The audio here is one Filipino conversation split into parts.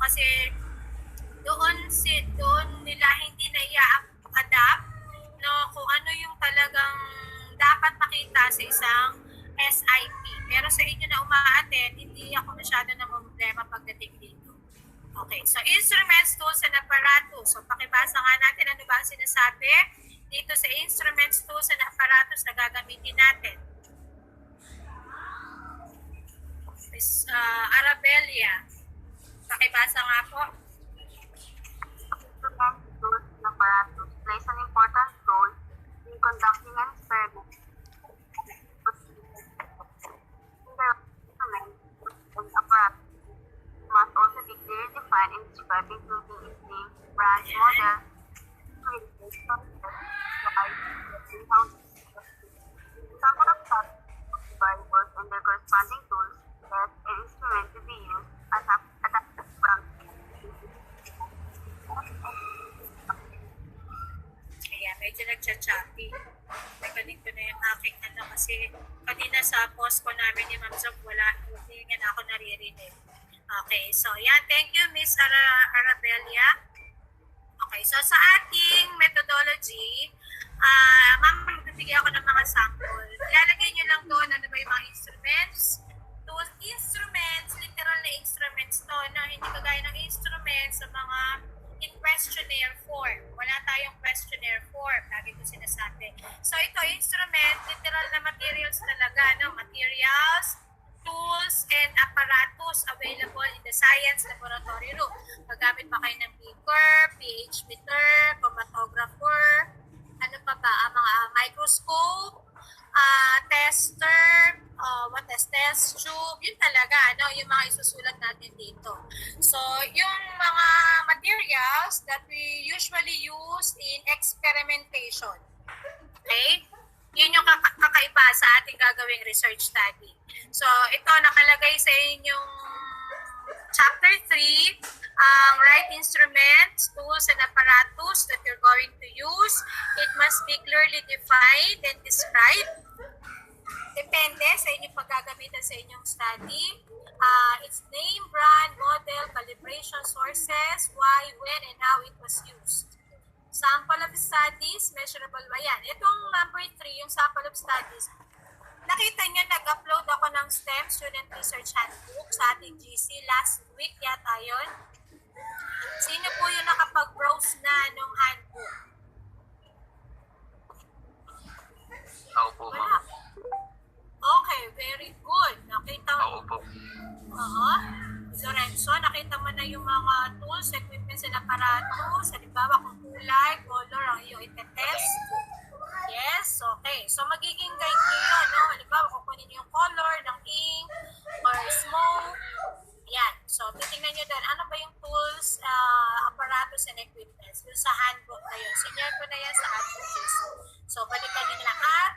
kasi doon nila hindi na i-adapt, no, kung ano yung talagang dapat makita sa isang SIP. Pero sa inyo na umaattend, hindi ako masyado na problema pagdating dito. Okay, so instruments, tools, and apparatus. So pakibasa nga natin ano ba ang sinasabi dito sa instruments, tools, and apparatus na gagamitin natin. Miss Arabelia, pakibasa nga po. Instruments, tools, and apparatus plays an important role in conducting an experiment. And apparatus must also be clearly defined and described, including its name, branch, model, some of such variables and their corresponding tools let an instrument to be used as a adaptive branch. Ayan, medyo nagcha-choppy. Nagaling ko na yung aking kasi kanina sa post ko namin ni Ma'am Zob, hindi nga na ako naririnig. Okay, so yan. Thank you, Miss Arabelia. Okay, so sa ating methodology, ma'am, bibigyan ako ng mga sample. Ilalagay nyo lang doon ano ba yung mga instruments. Those instruments, literal na instruments to, no? Hindi kagaya ng instruments sa mga in questionnaire form. Wala tayong questionnaire form. Lagi ko sinasabi. So ito, instrument, literal na materials talaga, no? Materials, tools, and apparatus available in the science laboratory room. Magamit pa kayo ng beaker, pH meter, chromatographer, ano pa ba, mga microscope, tester, test tube, yun talaga, no? Yung mga isusulat natin dito. So, yung mga materials that we usually use in experimentation. Okay? Yun yung kakaiba sa ating gagawing research study. So, ito nakalagay sa inyong chapter 3, ang right instruments, tools, and apparatus that you're going to use. It must be clearly defined and described. Depende sa inyong paggagamitan sa inyong study. Its name, brand, model, calibration sources, why, when, and how it was used. Sample of studies, measurable ba yan? Itong number 3, yung sample of studies, nakita nyo, nag-upload ako ng STEM Student Research Handbook sa ating GC last week yata yun. Sino po yung nakapag-browse na nung handbook? Ako po, ma'am. Okay, very good. Nakita mo. Ako po. Lorenzo, nakita mo na yung mga tools, equipments, and apparatus. Halimbawa, kung kulay, color, ang iyong itetest. Yes, okay. So, magiging guide nyo yun, no? Halimbawa, kukunin nyo yung color ng ink or smoke. Yan. So, titingnan nyo doon, ano ba yung tools, apparatus, and equipments? Doon sa handbook na yun. Senior ko na yan sa handbook. So, balikan nyo na. At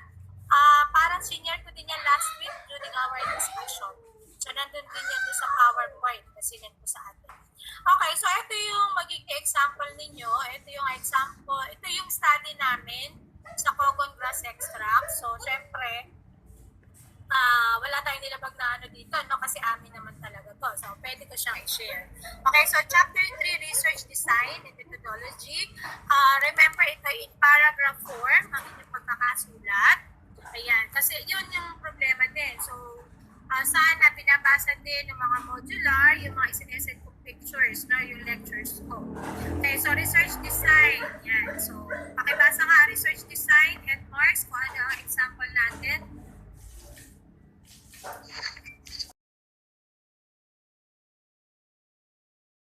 parang senior ko din yan last week during our discussion. So, nandun din yan doon sa PowerPoint na sinend ko sa atin. Okay, so ito yung magiging example ninyo. Ito yung example. Ito yung study namin sa cogon grass extract. So, syempre, wala tayong nilabag na ano dito, no? Kasi amin naman talaga to. So, pwede ko siyang i-share. Okay, so chapter 3, research design and methodology. Remember, ito in paragraph form, ang inyong pagkakasulat. Ayan, kasi yun yung problema din. So, sana binabasa din ng mga modular, yung mga isinesend kong pictures, no? Yung lectures ko. Okay, so research design. Yan. So, pakibasa nga research design, Edmars.